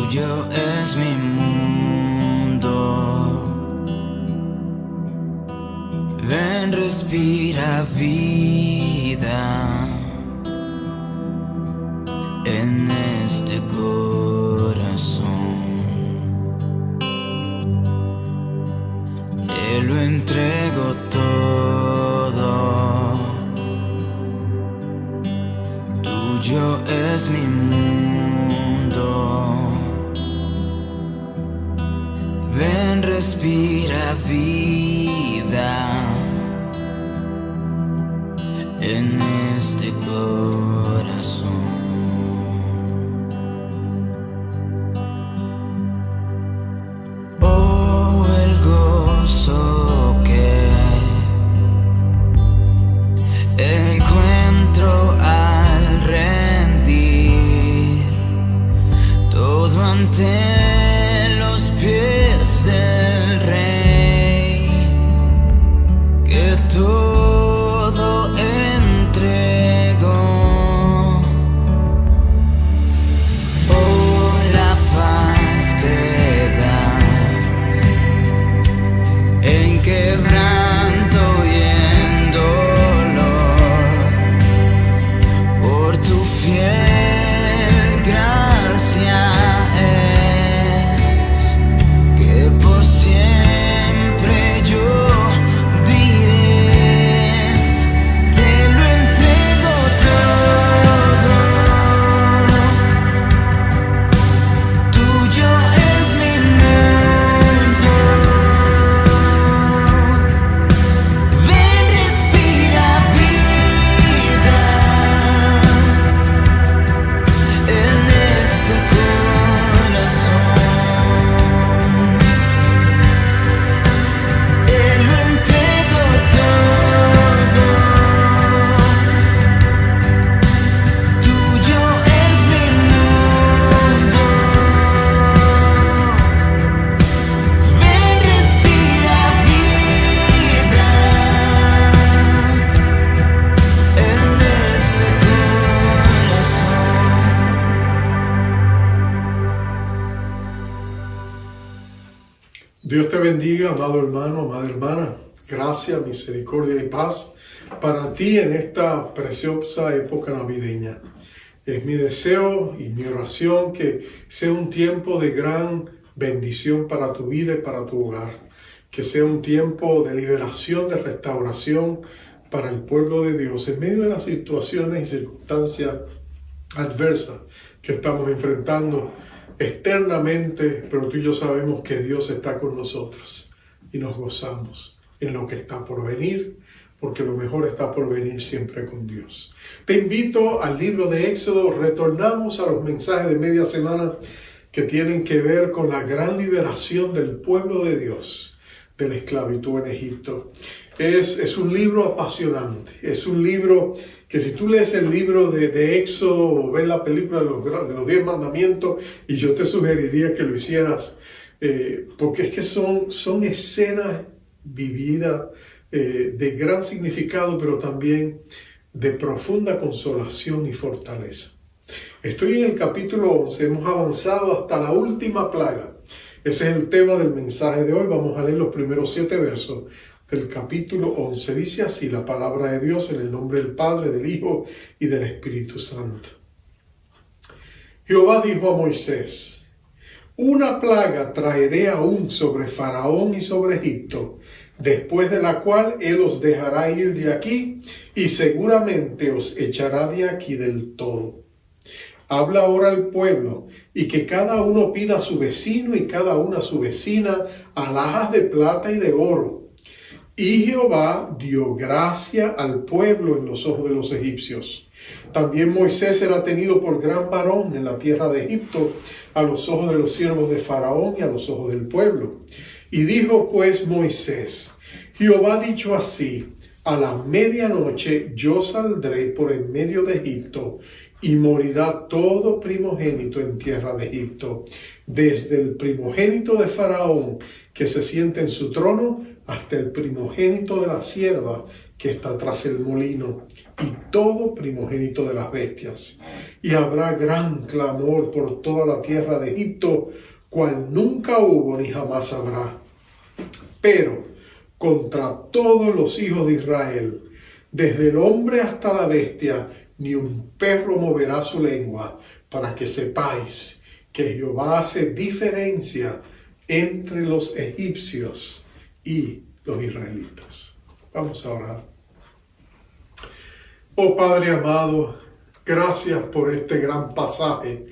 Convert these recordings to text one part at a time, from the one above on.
Tuyo es mi mundo. Ven, respira vida en este corazón. Te lo entrego todo. Tuyo es mi mundo. Ven, respira vida en este corazón. Oh, el gozo que encuentro al rendir todo ante los pies del Rey, que todo entregó. Oh, la paz que das en quebranto y en dolor, por tu fiel gracia es que por siempre yo diré, te lo entrego todo. Tuyo es mi mundo. Ven, respira vida en este corazón. Te lo entrego todo. Tuyo es mi mundo. Ven, respira vida en este corazón. Dios te bendiga, amado hermano, amada hermana. Gracia, misericordia y paz para ti en esta preciosa época navideña. Es mi deseo y mi oración que sea un tiempo de gran bendición para tu vida y para tu hogar. Que sea un tiempo de liberación, de restauración para el pueblo de Dios en medio de las situaciones y circunstancias adversas que estamos enfrentando externamente, pero tú y yo sabemos que Dios está con nosotros y nos gozamos en lo que está por venir, porque lo mejor está por venir siempre con Dios. Te invito al libro de Éxodo. Retornamos a los mensajes de media semana que tienen que ver con la gran liberación del pueblo de Dios de la esclavitud en Egipto. Es un libro apasionante, es un libro que si tú lees el libro de Éxodo o ves la película de los 10 mandamientos, y yo te sugeriría que lo hicieras, porque es que son escenas vividas de gran significado, pero también de profunda consolación y fortaleza. Estoy en el capítulo 11, hemos avanzado hasta la última plaga. Ese es el tema del mensaje de hoy. Vamos a leer los primeros 7 versos del capítulo 11. Dice así la palabra de Dios en el nombre del Padre, del Hijo y del Espíritu Santo. Jehová dijo a Moisés: una plaga traeré aún sobre Faraón y sobre Egipto, después de la cual él os dejará ir de aquí y seguramente os echará de aquí del todo. Habla ahora al pueblo, y que cada uno pida a su vecino y cada una a su vecina alhajas de plata y de oro. Y Jehová dio gracia al pueblo en los ojos de los egipcios. También Moisés era tenido por gran varón en la tierra de Egipto, a los ojos de los siervos de Faraón y a los ojos del pueblo. Y dijo pues Moisés: Jehová ha dicho así: a la medianoche yo saldré por en medio de Egipto, y morirá todo primogénito en tierra de Egipto, desde el primogénito de Faraón que se siente en su trono hasta el primogénito de la sierva que está tras el molino, y todo primogénito de las bestias. Y habrá gran clamor por toda la tierra de Egipto, cual nunca hubo ni jamás habrá. Pero contra todos los hijos de Israel, desde el hombre hasta la bestia, ni un perro moverá su lengua, para que sepáis que Jehová hace diferencia entre los egipcios y los israelitas. Vamos a orar. Oh Padre amado, gracias por este gran pasaje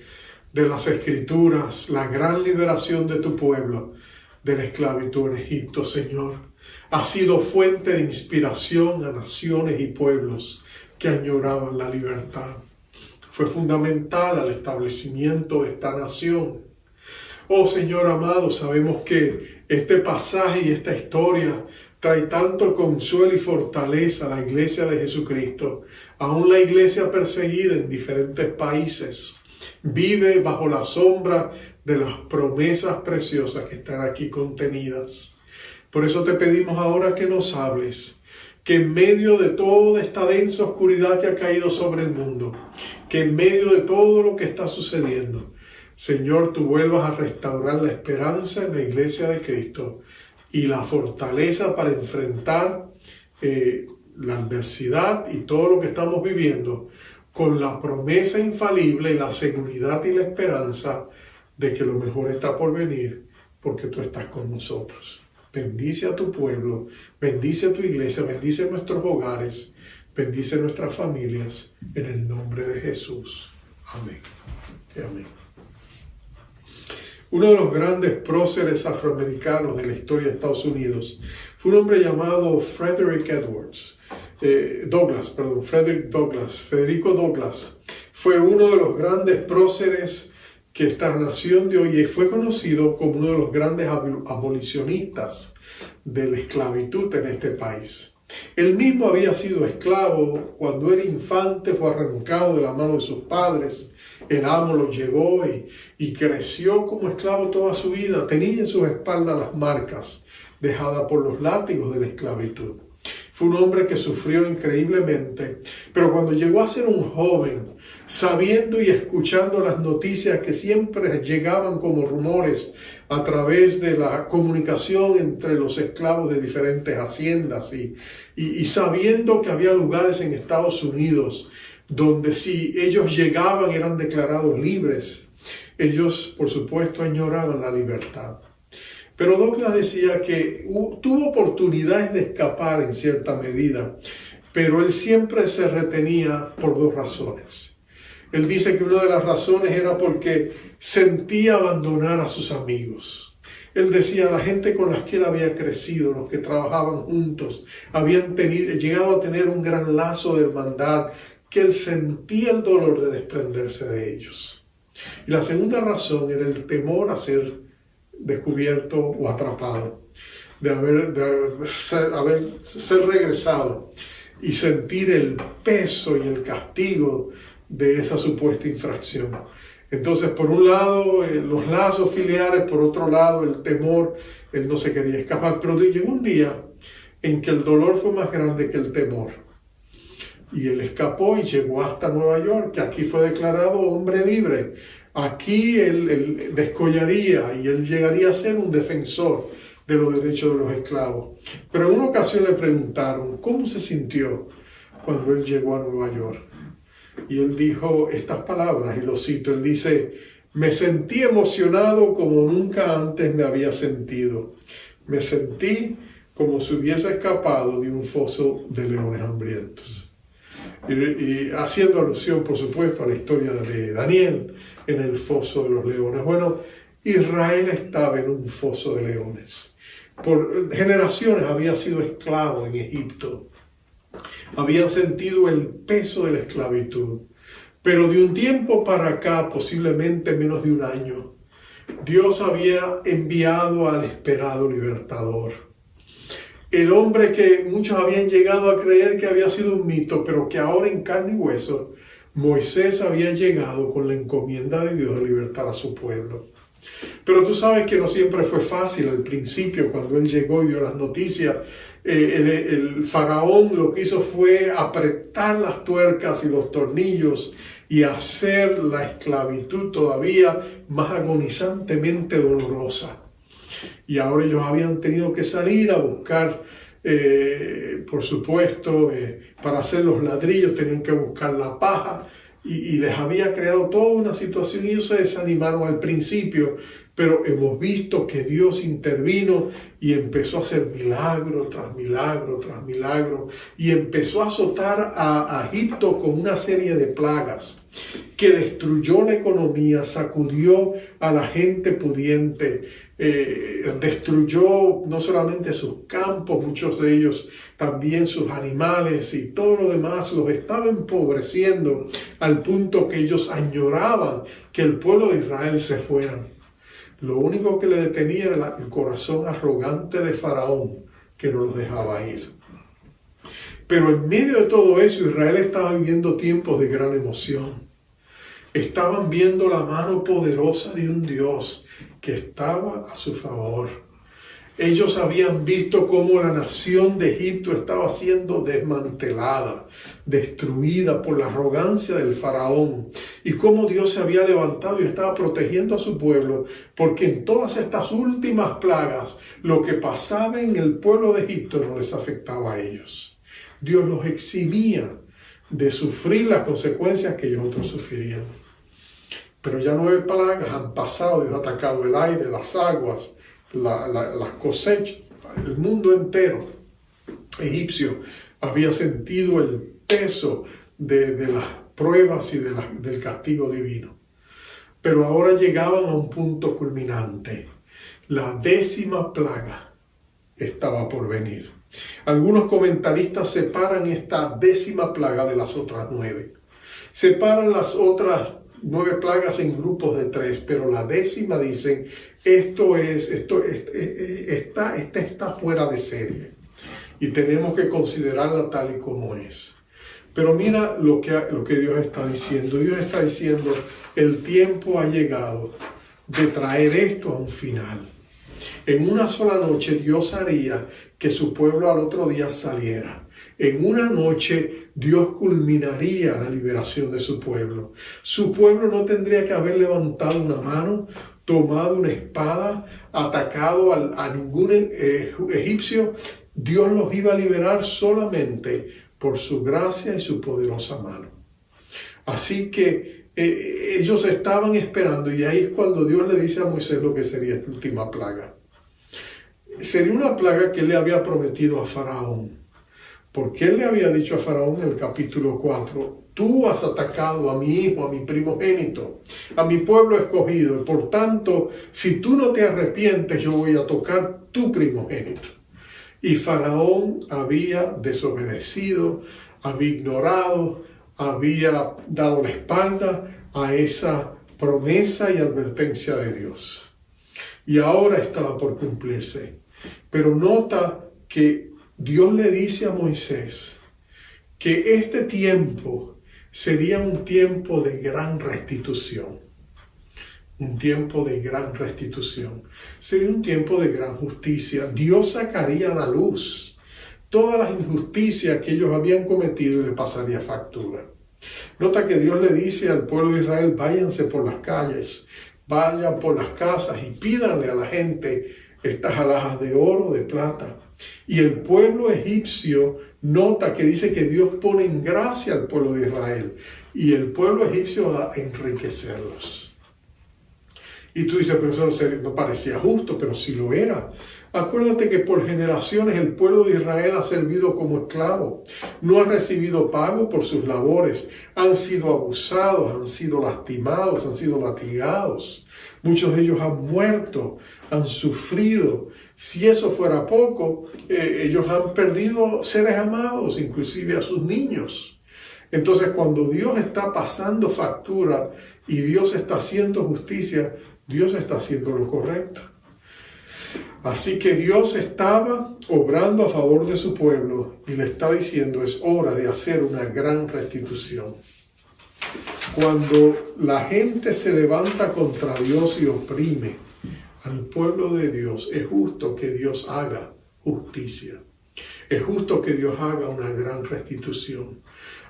de las Escrituras, la gran liberación de tu pueblo de la esclavitud en Egipto, Señor. Ha sido fuente de inspiración a naciones y pueblos que añoraban la libertad. Fue fundamental al establecimiento de esta nación. Oh Señor amado, sabemos que este pasaje y esta historia trae tanto consuelo y fortaleza a la iglesia de Jesucristo. Aún la iglesia perseguida en diferentes países vive bajo la sombra de las promesas preciosas que están aquí contenidas. Por eso te pedimos ahora que nos hables, que en medio de toda esta densa oscuridad que ha caído sobre el mundo, que en medio de todo lo que está sucediendo, Señor, tú vuelvas a restaurar la esperanza en la iglesia de Cristo y la fortaleza para enfrentar la adversidad y todo lo que estamos viviendo con la promesa infalible y la seguridad y la esperanza de que lo mejor está por venir porque tú estás con nosotros. Bendice a tu pueblo, bendice a tu iglesia, bendice nuestros hogares, bendice nuestras familias, en el nombre de Jesús. Amén. Y amén. Uno de los grandes próceres afroamericanos de la historia de Estados Unidos fue un hombre llamado Frederico Douglass. Fue uno de los grandes próceres que esta nación de hoy fue conocido como uno de los grandes abolicionistas de la esclavitud en este país. Él mismo había sido esclavo cuando era infante, fue arrancado de la mano de sus padres. El amo lo llevó y creció como esclavo toda su vida. Tenía en sus espaldas las marcas dejadas por los látigos de la esclavitud. Fue un hombre que sufrió increíblemente, pero cuando llegó a ser un joven, sabiendo y escuchando las noticias que siempre llegaban como rumores a través de la comunicación entre los esclavos de diferentes haciendas y sabiendo que había lugares en Estados Unidos donde si ellos llegaban eran declarados libres, ellos por supuesto añoraban la libertad. Pero Douglass decía que tuvo oportunidades de escapar en cierta medida, pero él siempre se retenía por dos razones. Él dice que una de las razones era porque sentía abandonar a sus amigos. Él decía, la gente con la que él había crecido, los que trabajaban juntos, habían llegado a tener un gran lazo de hermandad, que él sentía el dolor de desprenderse de ellos. Y la segunda razón era el temor a ser descubierto o atrapado, de ser regresado y sentir el peso y el castigo de esa supuesta infracción. Entonces, por un lado, los lazos filiales, por otro lado, el temor, él no se quería escapar, pero llegó un día en que el dolor fue más grande que el temor. Y él escapó y llegó hasta Nueva York, que aquí fue declarado hombre libre. Aquí él descollaría y él llegaría a ser un defensor de los derechos de los esclavos. Pero en una ocasión le preguntaron cómo se sintió cuando él llegó a Nueva York. Y él dijo estas palabras, y lo cito, él dice, me sentí emocionado como nunca antes me había sentido. Me sentí como si hubiese escapado de un foso de leones hambrientos. Y haciendo alusión, por supuesto, a la historia de Daniel en el foso de los leones. Bueno, Israel estaba en un foso de leones. Por generaciones había sido esclavo en Egipto. Habían sentido el peso de la esclavitud. Pero de un tiempo para acá, posiblemente menos de un año, Dios había enviado al esperado libertador. El hombre que muchos habían llegado a creer que había sido un mito, pero que ahora en carne y hueso Moisés había llegado con la encomienda de Dios de libertar a su pueblo. Pero tú sabes que no siempre fue fácil. Al principio, cuando él llegó y dio las noticias, el faraón lo que hizo fue apretar las tuercas y los tornillos y hacer la esclavitud todavía más agonizantemente dolorosa. Y ahora ellos habían tenido que salir a buscar, por supuesto, para hacer los ladrillos tenían que buscar la paja. Y les había creado toda una situación y ellos se desanimaron al principio, pero hemos visto que Dios intervino y empezó a hacer milagro tras milagro tras milagro y empezó a azotar a Egipto con una serie de plagas que destruyó la economía, sacudió a la gente pudiente, destruyó no solamente sus campos, muchos de ellos también sus animales y todo lo demás, los estaba empobreciendo al punto que ellos añoraban que el pueblo de Israel se fueran. Lo único que le detenía era el corazón arrogante de Faraón, que no los dejaba ir. Pero en medio de todo eso, Israel estaba viviendo tiempos de gran emoción. Estaban viendo la mano poderosa de un Dios que estaba a su favor. Ellos habían visto cómo la nación de Egipto estaba siendo desmantelada, destruida por la arrogancia del faraón, y cómo Dios se había levantado y estaba protegiendo a su pueblo, porque en todas estas últimas plagas, lo que pasaba en el pueblo de Egipto no les afectaba a ellos. Dios los eximía de sufrir las consecuencias que ellos otros sufrirían. Pero ya 9 plagas han pasado, Dios ha atacado el aire, las aguas, las cosechas, el mundo entero egipcio había sentido el peso de las pruebas y del castigo divino. Pero ahora llegaban a un punto culminante. La 10ª plaga estaba por venir. Algunos comentaristas separan esta 10ª plaga de las otras 9. Separan las otras 9 plagas en grupos de 3, pero la 10ª dicen, esta está fuera de serie y tenemos que considerarla tal y como es. Pero mira lo que Dios está diciendo. Dios está diciendo, el tiempo ha llegado de traer esto a un final. En una sola noche Dios haría que su pueblo al otro día saliera. En una noche Dios culminaría la liberación de su pueblo. Su pueblo no tendría que haber levantado una mano, tomado una espada, atacado a ningún egipcio. Dios los iba a liberar solamente por su gracia y su poderosa mano. Así que ellos estaban esperando, y ahí es cuando Dios le dice a Moisés lo que sería esta última plaga. Sería una plaga que él le había prometido a Faraón. Porque él le había dicho a Faraón en el capítulo 4, tú has atacado a mi hijo, a mi primogénito, a mi pueblo escogido. Por tanto, si tú no te arrepientes, yo voy a tocar tu primogénito. Y Faraón había desobedecido, había ignorado, había dado la espalda a esa promesa y advertencia de Dios. Y ahora estaba por cumplirse. Pero nota que Dios le dice a Moisés que este tiempo sería un tiempo de gran restitución. Un tiempo de gran restitución. Sería un tiempo de gran justicia. Dios sacaría a la luz todas las injusticias que ellos habían cometido y les pasaría factura. Nota que Dios le dice al pueblo de Israel, váyanse por las calles, vayan por las casas y pídanle a la gente estas alhajas de oro, de plata. Y el pueblo egipcio nota que dice que Dios pone en gracia al pueblo de Israel y el pueblo egipcio va a enriquecerlos. Y tú dices, pero eso no parecía justo, pero sí lo era. Acuérdate que por generaciones el pueblo de Israel ha servido como esclavo. No ha recibido pago por sus labores. Han sido abusados, han sido lastimados, han sido latigados. Muchos de ellos han muerto, han sufrido. Si eso fuera poco, ellos han perdido seres amados, inclusive a sus niños. Entonces, cuando Dios está pasando factura y Dios está haciendo justicia, Dios está haciendo lo correcto. Así que Dios estaba obrando a favor de su pueblo y le está diciendo, es hora de hacer una gran restitución. Cuando la gente se levanta contra Dios y oprime al pueblo de Dios, es justo que Dios haga justicia. Es justo que Dios haga una gran restitución.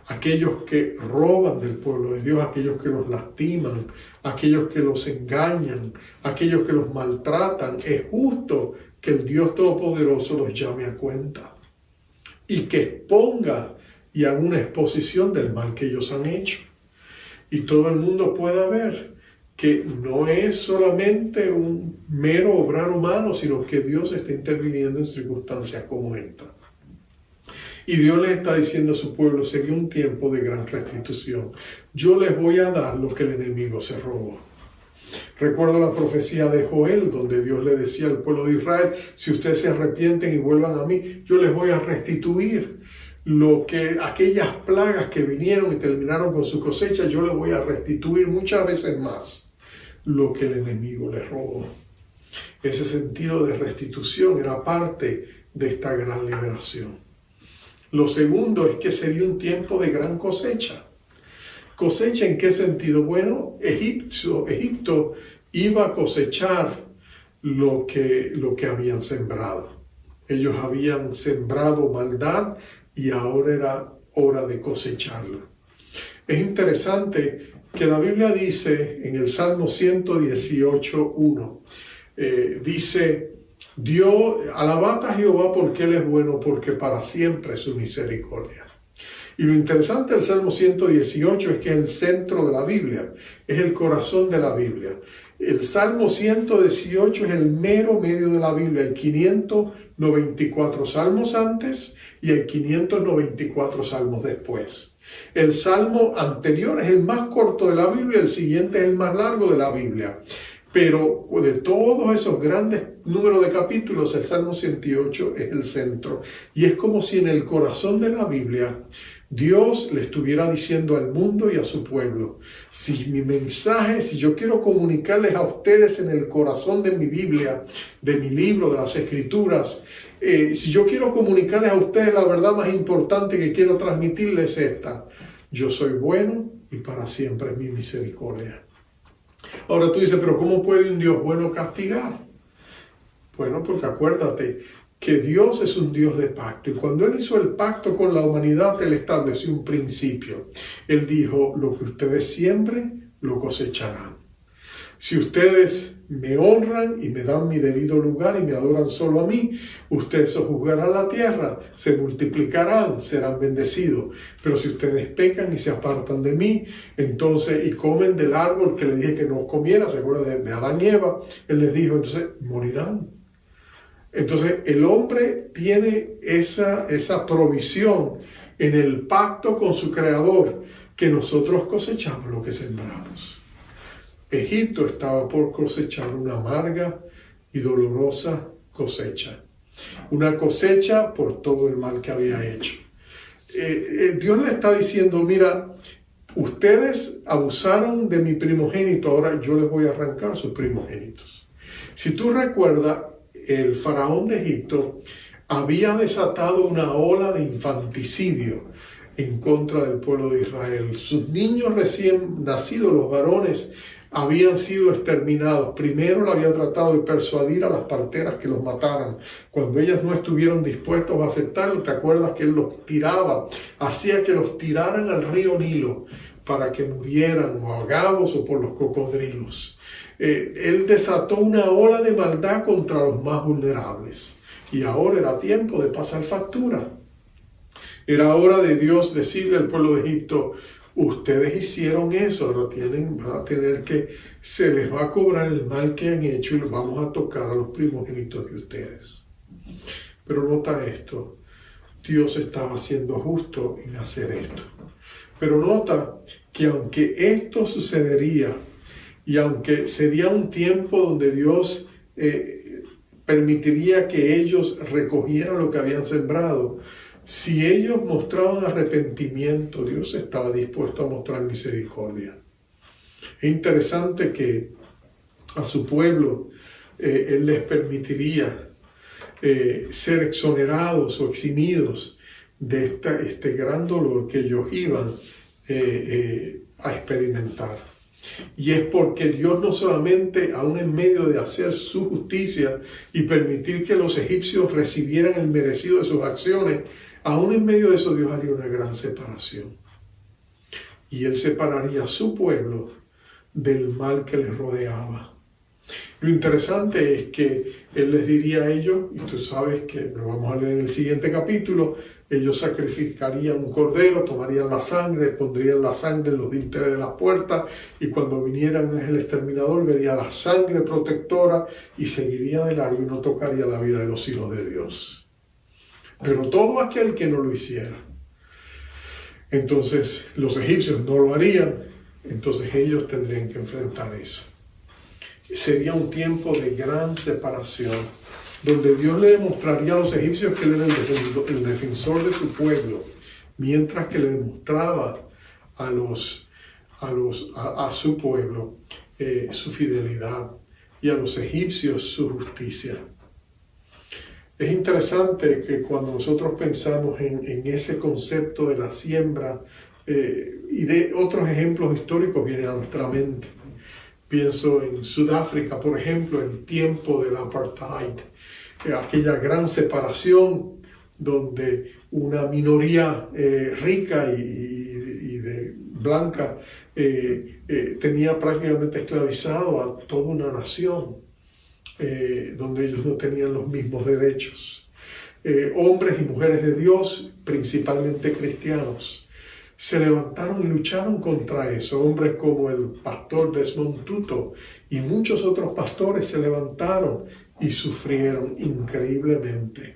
Aquellos que roban del pueblo de Dios, aquellos que los lastiman, aquellos que los engañan, aquellos que los maltratan, es justo que el Dios Todopoderoso los llame a cuenta y que exponga y haga una exposición del mal que ellos han hecho. Y todo el mundo pueda ver que no es solamente un mero obrar humano, sino que Dios está interviniendo en circunstancias como esta. Y Dios le está diciendo a su pueblo, sería un tiempo de gran restitución. Yo les voy a dar lo que el enemigo se robó. Recuerdo la profecía de Joel, donde Dios le decía al pueblo de Israel, si ustedes se arrepienten y vuelvan a mí, yo les voy a restituir aquellas plagas que vinieron y terminaron con su cosecha, yo les voy a restituir muchas veces más lo que el enemigo les robó. Ese sentido de restitución era parte de esta gran liberación. Lo segundo es que sería un tiempo de gran cosecha. ¿Cosecha en qué sentido? Bueno, Egipto iba a cosechar lo que habían sembrado. Ellos habían sembrado maldad y ahora era hora de cosecharlo. Es interesante que la Biblia dice en el Salmo 118:1, dice, alabad a Jehová porque Él es bueno, porque para siempre es su misericordia. Y lo interesante del Salmo 118 es que es el centro de la Biblia, es el corazón de la Biblia. El Salmo 118 es el mero medio de la Biblia. Hay 594 salmos antes y hay 594 salmos después. El salmo anterior es el más corto de la Biblia, el siguiente es el más largo de la Biblia. Pero de todos esos grandes números de capítulos, el Salmo 108 es el centro. Y es como si en el corazón de la Biblia Dios le estuviera diciendo al mundo y a su pueblo, si mi mensaje, si yo quiero comunicarles a ustedes en el corazón de mi Biblia, de mi libro, de las Escrituras, si yo quiero comunicarles a ustedes la verdad más importante que quiero transmitirles es esta: yo soy bueno y para siempre es mi misericordia. Ahora tú dices, pero ¿cómo puede un Dios bueno castigar? Bueno, porque acuérdate que Dios es un Dios de pacto. Y cuando Él hizo el pacto con la humanidad, Él estableció un principio. Él dijo, lo que ustedes siembren, lo cosecharán. Si ustedes me honran y me dan mi debido lugar y me adoran solo a mí, ustedes sojuzgarán la tierra, se multiplicarán, serán bendecidos. Pero si ustedes pecan y se apartan de mí, entonces, y comen del árbol que le dije que no comiera, ¿se acuerdan de Adán y Eva? Él les dijo, entonces morirán. Entonces el hombre tiene esa provisión en el pacto con su Creador, que nosotros cosechamos lo que sembramos. Egipto estaba por cosechar una amarga y dolorosa cosecha. Una cosecha por todo el mal que había hecho. Dios le está diciendo, mira, ustedes abusaron de mi primogénito, ahora yo les voy a arrancar sus primogénitos. Si tú recuerdas, el faraón de Egipto había desatado una ola de infanticidio en contra del pueblo de Israel. Sus niños recién nacidos, los varones, habían sido exterminados. Primero le había tratado de persuadir a las parteras que los mataran. Cuando ellas no estuvieron dispuestos a aceptarlo, ¿te acuerdas que él los tiraba? Hacía que los tiraran al río Nilo para que murieran o ahogados o por los cocodrilos. Él desató una ola de maldad contra los más vulnerables. Y ahora era tiempo de pasar factura. Era hora de Dios decirle al pueblo de Egipto, ustedes hicieron eso, ahora van a tener que, se les va a cobrar el mal que han hecho y los vamos a tocar a los primogénitos de ustedes. Pero nota esto, Dios estaba siendo justo en hacer esto. Pero nota que aunque esto sucedería, y aunque sería un tiempo donde Dios permitiría que ellos recogieran lo que habían sembrado, si ellos mostraban arrepentimiento, Dios estaba dispuesto a mostrar misericordia. Es interesante que a su pueblo Él les permitiría ser exonerados o eximidos de este gran dolor que ellos iban a experimentar. Y es porque Dios no solamente, aún en medio de hacer su justicia y permitir que los egipcios recibieran el merecido de sus acciones, aún en medio de eso Dios haría una gran separación. Y Él separaría a su pueblo del mal que les rodeaba. Lo interesante es que Él les diría a ellos, y tú sabes que lo vamos a leer en el siguiente capítulo, ellos sacrificarían un cordero, tomarían la sangre, pondrían la sangre en los dinteles de las puertas, y cuando vinieran el exterminador vería la sangre protectora y seguiría de largo y no tocaría la vida de los hijos de Dios. Pero todo aquel que no lo hiciera, entonces los egipcios no lo harían, entonces ellos tendrían que enfrentar eso. Sería un tiempo de gran separación, donde Dios le demostraría a los egipcios que Él era el defensor de su pueblo, mientras que le demostraba a su pueblo su fidelidad y a los egipcios su justicia. Es interesante que cuando nosotros pensamos en ese concepto de la siembra y de otros ejemplos históricos vienen a nuestra mente. Pienso en Sudáfrica, por ejemplo, el tiempo del apartheid, aquella gran separación donde una minoría rica y blanca tenía prácticamente esclavizado a toda una nación, donde ellos no tenían los mismos derechos. Hombres y mujeres de Dios, principalmente cristianos, se levantaron y lucharon contra eso. Hombres como el pastor Desmond Tutu y muchos otros pastores se levantaron y sufrieron increíblemente.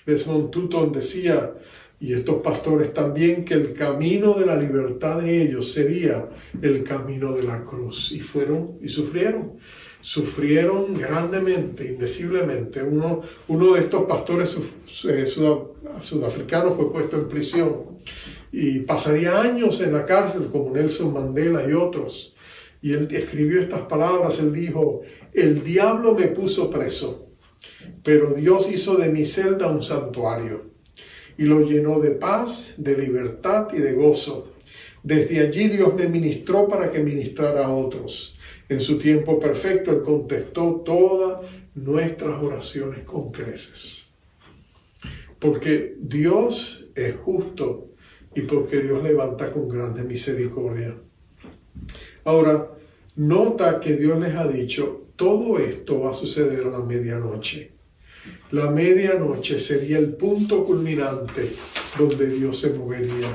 Desmond Tutu decía, y estos pastores también, que el camino de la libertad de ellos sería el camino de la cruz. Y fueron y sufrieron grandemente, indeciblemente. Uno de estos pastores sudafricanos fue puesto en prisión y pasaría años en la cárcel como Nelson Mandela y otros. Y él escribió estas palabras, él dijo: el diablo me puso preso, pero Dios hizo de mi celda un santuario y lo llenó de paz, de libertad y de gozo. Desde allí Dios me ministró para que ministrara a otros. En su tiempo perfecto Él contestó todas nuestras oraciones con creces. Porque Dios es justo y porque Dios levanta con grande misericordia. Ahora, nota que Dios les ha dicho, todo esto va a suceder a la medianoche. La medianoche sería el punto culminante donde Dios se movería.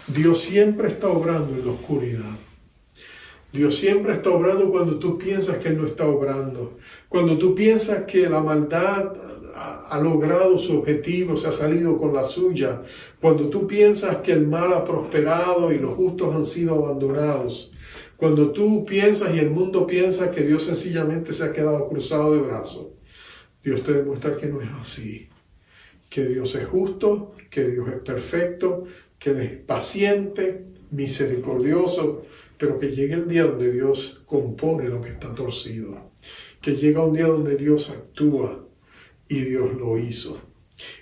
Dios siempre está obrando en la oscuridad. Dios siempre está obrando cuando tú piensas que Él no está obrando. Cuando tú piensas que la maldad ha logrado su objetivo, se ha salido con la suya. Cuando tú piensas que el mal ha prosperado y los justos han sido abandonados. Cuando tú piensas y el mundo piensa que Dios sencillamente se ha quedado cruzado de brazos. Dios te demuestra que no es así. Que Dios es justo, que Dios es perfecto, que Él es paciente, misericordioso, pero que llegue el día donde Dios compone lo que está torcido. Que llega un día donde Dios actúa y Dios lo hizo.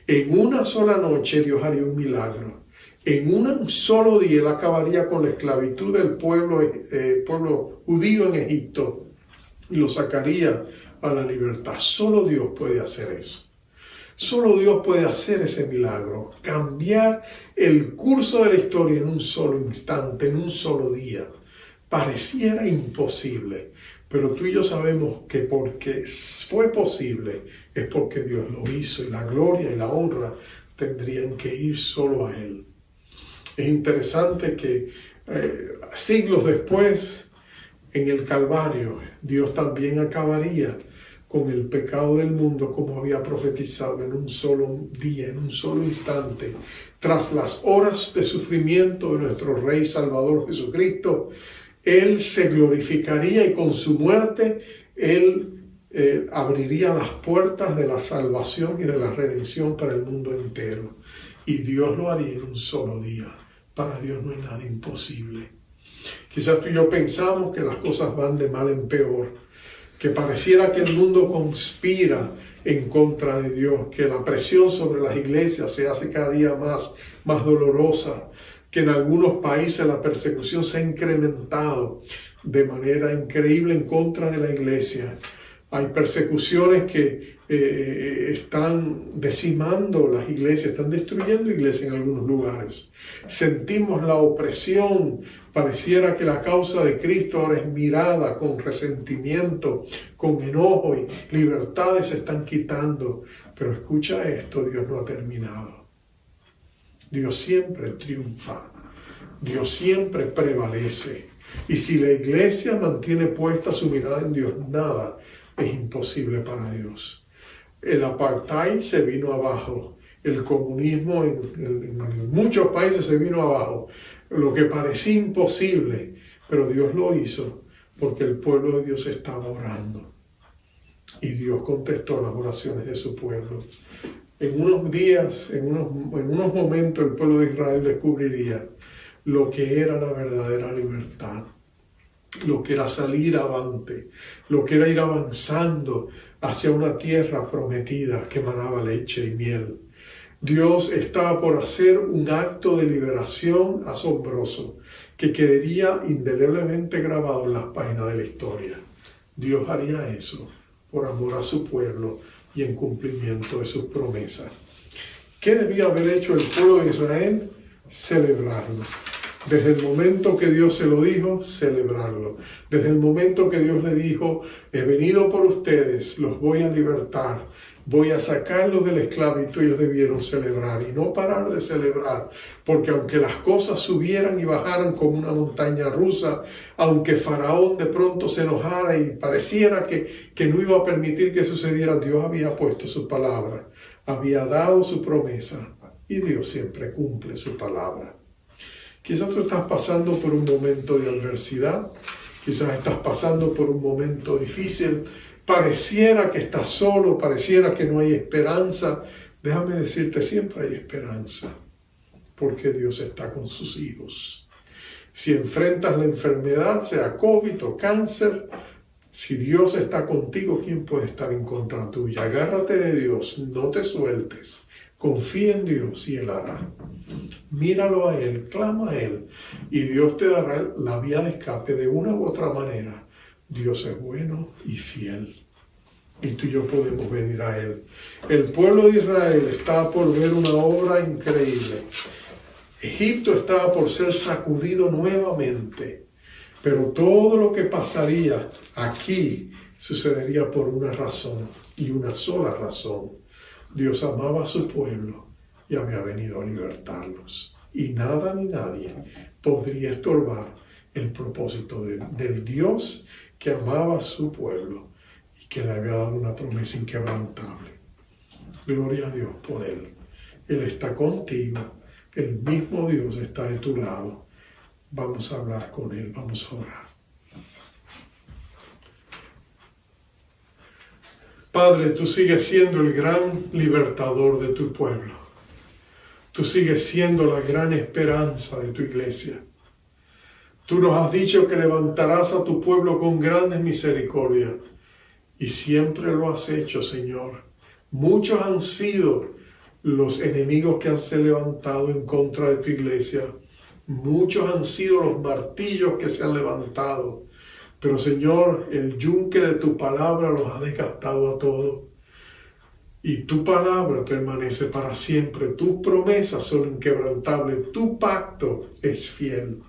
En una sola noche Dios haría un milagro. En un solo día Él acabaría con la esclavitud del pueblo judío en Egipto y lo sacaría a la libertad. Solo Dios puede hacer eso. Solo Dios puede hacer ese milagro, cambiar el curso de la historia en un solo instante, en un solo día. Pareciera imposible, pero tú y yo sabemos que porque fue posible es porque Dios lo hizo, y la gloria y la honra tendrían que ir solo a Él. Es interesante que siglos después, en el Calvario, Dios también acabaría con el pecado del mundo, como había profetizado, en un solo día, en un solo instante. Tras las horas de sufrimiento de nuestro Rey Salvador Jesucristo, Él se glorificaría y con su muerte Él abriría las puertas de la salvación y de la redención para el mundo entero. Y Dios lo haría en un solo día. Para Dios no hay nada imposible. Quizás tú y yo pensamos que las cosas van de mal en peor, que pareciera que el mundo conspira en contra de Dios, que la presión sobre las iglesias se hace cada día más dolorosa, que en algunos países la persecución se ha incrementado de manera increíble en contra de la iglesia. Hay persecuciones que están decimando las iglesias, están destruyendo iglesias en algunos lugares. Sentimos la opresión, pareciera que la causa de Cristo ahora es mirada con resentimiento, con enojo, y libertades se están quitando. Pero escucha esto, Dios no ha terminado. Dios siempre triunfa, Dios siempre prevalece. Y si la iglesia mantiene puesta su mirada en Dios, nada es imposible para Dios. El apartheid se vino abajo, el comunismo en muchos países se vino abajo, lo que parecía imposible, pero Dios lo hizo porque el pueblo de Dios estaba orando y Dios contestó las oraciones de su pueblo. En unos días, en unos momentos, el pueblo de Israel descubriría lo que era la verdadera libertad, lo que era salir avante, lo que era ir avanzando hacia una tierra prometida que manaba leche y miel. Dios estaba por hacer un acto de liberación asombroso que quedaría indeleblemente grabado en las páginas de la historia. Dios haría eso por amor a su pueblo y en cumplimiento de sus promesas. ¿Qué debía haber hecho el pueblo de Israel? Celebrarlo. Desde el momento que Dios se lo dijo, celebrarlo. Desde el momento que Dios le dijo, he venido por ustedes, los voy a libertar, voy a sacarlos de la esclavitud, ellos debieron celebrar y no parar de celebrar, porque aunque las cosas subieran y bajaran como una montaña rusa, aunque Faraón de pronto se enojara y pareciera que no iba a permitir que sucediera, Dios había puesto su palabra, había dado su promesa y Dios siempre cumple su palabra. Quizás tú estás pasando por un momento de adversidad, quizás estás pasando por un momento difícil, pareciera que estás solo, pareciera que no hay esperanza. Déjame decirte, siempre hay esperanza, porque Dios está con sus hijos. Si enfrentas la enfermedad, sea COVID o cáncer, si Dios está contigo, ¿quién puede estar en contra tuya? Agárrate de Dios, no te sueltes. Confía en Dios y Él hará. Míralo a Él, clama a Él y Dios te dará la vía de escape de una u otra manera. Dios es bueno y fiel y tú y yo podemos venir a Él. El pueblo de Israel estaba por ver una obra increíble. Egipto estaba por ser sacudido nuevamente, pero todo lo que pasaría aquí sucedería por una razón y una sola razón. Dios amaba a su pueblo y había venido a libertarlos. Y nada ni nadie podría estorbar el propósito del Dios que amaba a su pueblo y que le había dado una promesa inquebrantable. Gloria a Dios por Él. Él está contigo. El mismo Dios está de tu lado. Vamos a hablar con Él. Vamos a orar. Padre, tú sigues siendo el gran libertador de tu pueblo. Tú sigues siendo la gran esperanza de tu iglesia. Tú nos has dicho que levantarás a tu pueblo con grandes misericordias. Y siempre lo has hecho, Señor. Muchos han sido los enemigos que han se levantado en contra de tu iglesia. Muchos han sido los martillos que se han levantado. Pero Señor, el yunque de tu palabra los ha desgastado a todos. Y tu palabra permanece para siempre. Tus promesas son inquebrantables. Tu pacto es fiel.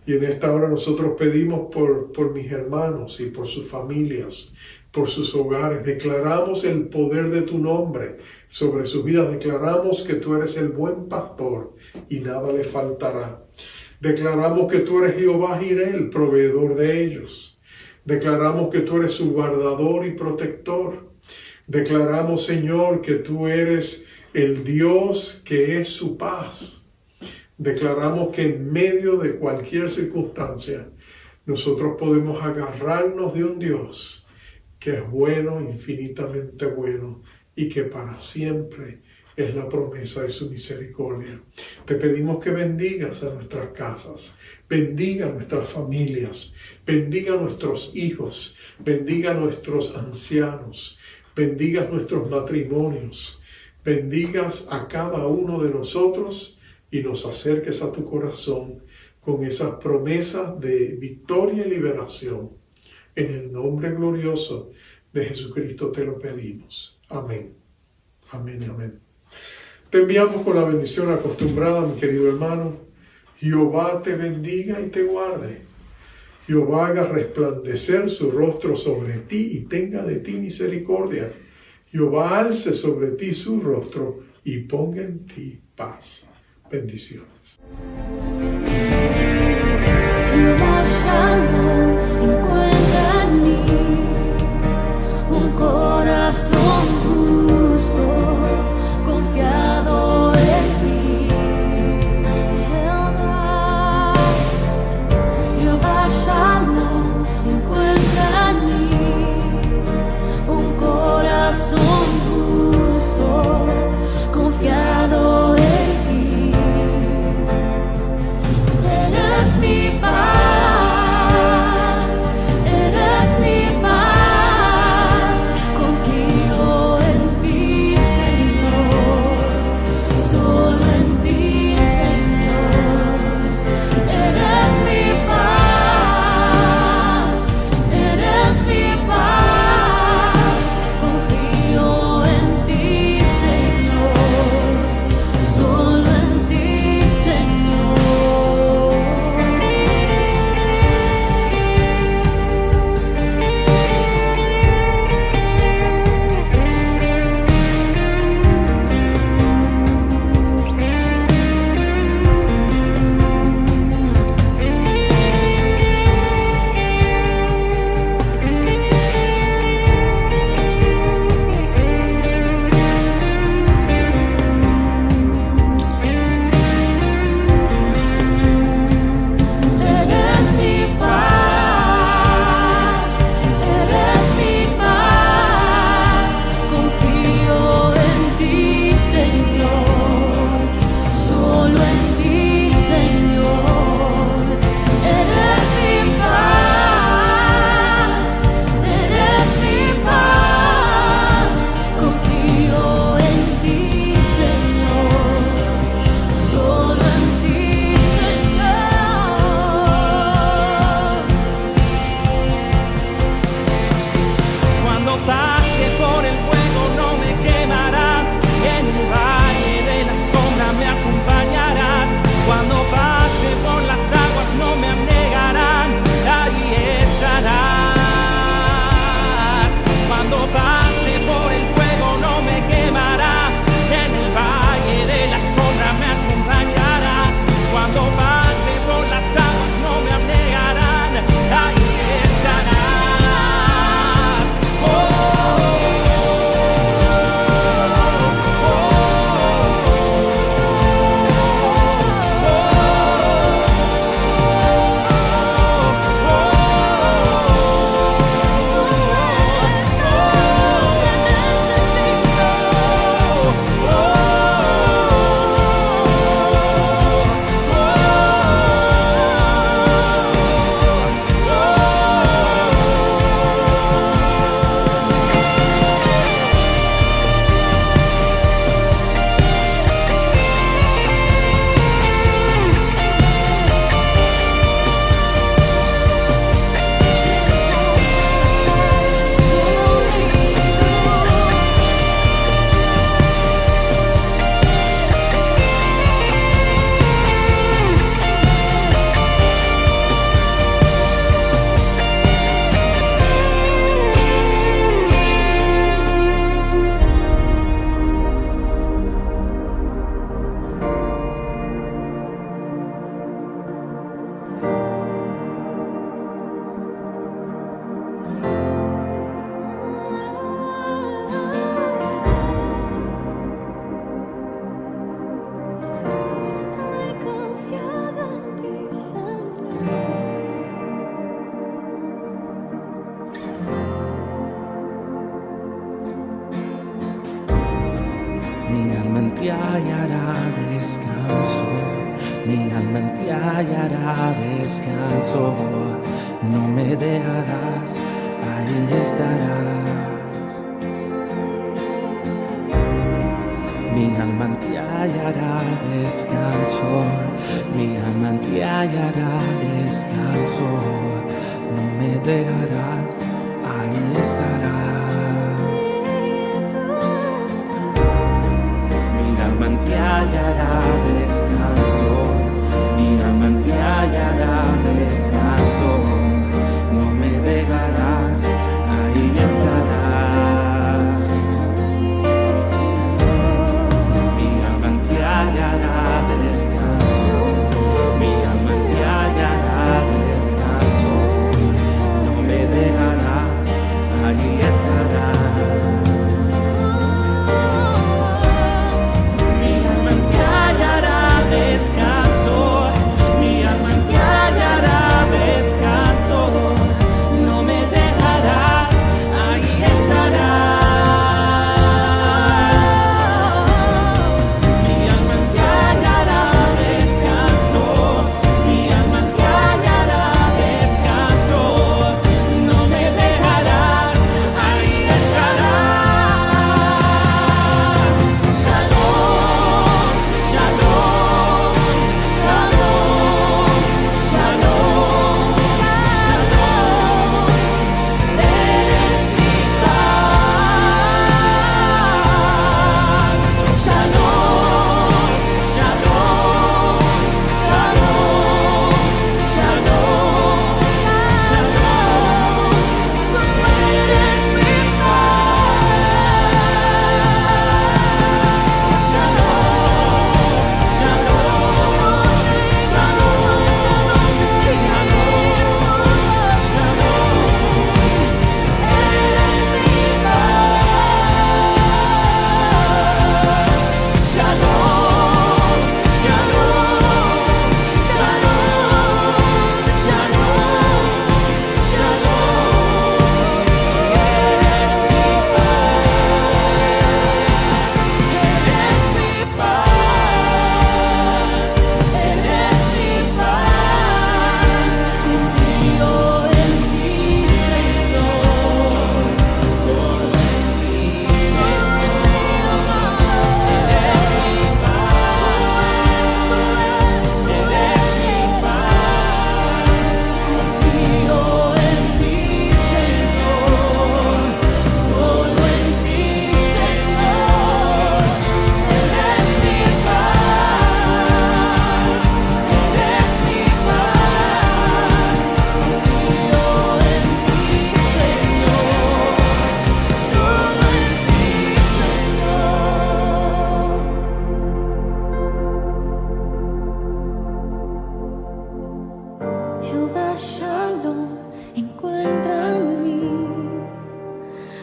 Y en esta hora nosotros pedimos por mis hermanos y por sus familias, por sus hogares. Declaramos el poder de tu nombre sobre sus vidas. Declaramos que tú eres el buen pastor y nada le faltará. Declaramos que tú eres Jehová Jireh, el proveedor de ellos. Declaramos que tú eres su guardador y protector. Declaramos, Señor, que tú eres el Dios que es su paz. Declaramos que en medio de cualquier circunstancia, nosotros podemos agarrarnos de un Dios que es bueno, infinitamente bueno, y que para siempre es la promesa de su misericordia. Te pedimos que bendigas a nuestras casas, bendiga a nuestras familias, bendiga a nuestros hijos, bendiga a nuestros ancianos, bendigas nuestros matrimonios, bendigas a cada uno de nosotros y nos acerques a tu corazón con esas promesas de victoria y liberación. En el nombre glorioso de Jesucristo te lo pedimos. Amén. Amén y amén. Te enviamos con la bendición acostumbrada, mi querido hermano. Jehová te bendiga y te guarde. Jehová haga resplandecer su rostro sobre ti y tenga de ti misericordia. Jehová alce sobre ti su rostro y ponga en ti paz. Bendiciones. Jehová Shalom, encuentra en mí un corazón justo, confiado en ti. Jehová Shalom, encuentra en mí un corazón justo, confiado en ti. Eres mi paz. ti hallará descanso, mi alma en ti hallará descanso, no me dejarás, ahí estarás. mi alma en ti hallará descanso, mi alma en ti hallará descanso, no me dejarás, ahí estarás. Mi alma en ti hallará descanso, mi alma en ti hallará descanso, no me dejarás, ahí estarás. Mi alma en ti hallará descanso, mi alma en ti hallará descanso, no me dejarás, ahí estarás. Mi alma en ti hallará descanso, mi alma en ti hallará descanso, no me dejarás, ahí estarás. Mi alma en ti hallará descanso, mi alma en ti hallará descanso, no me dejarás, ahí estarás. Shalom, shalom, shalom, shalom, shalom, eres mi paz. Shalom, shalom, shalom, shalom, shalom, tú eres mi paz. Shalom, shalom, Jehová Shalom encuentra en mí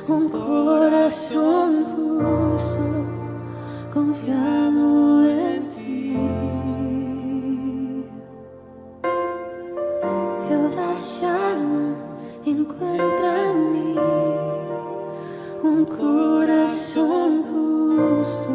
un corazón justo, confiado en ti. Jehová Shalom encuentra en mí un corazón justo,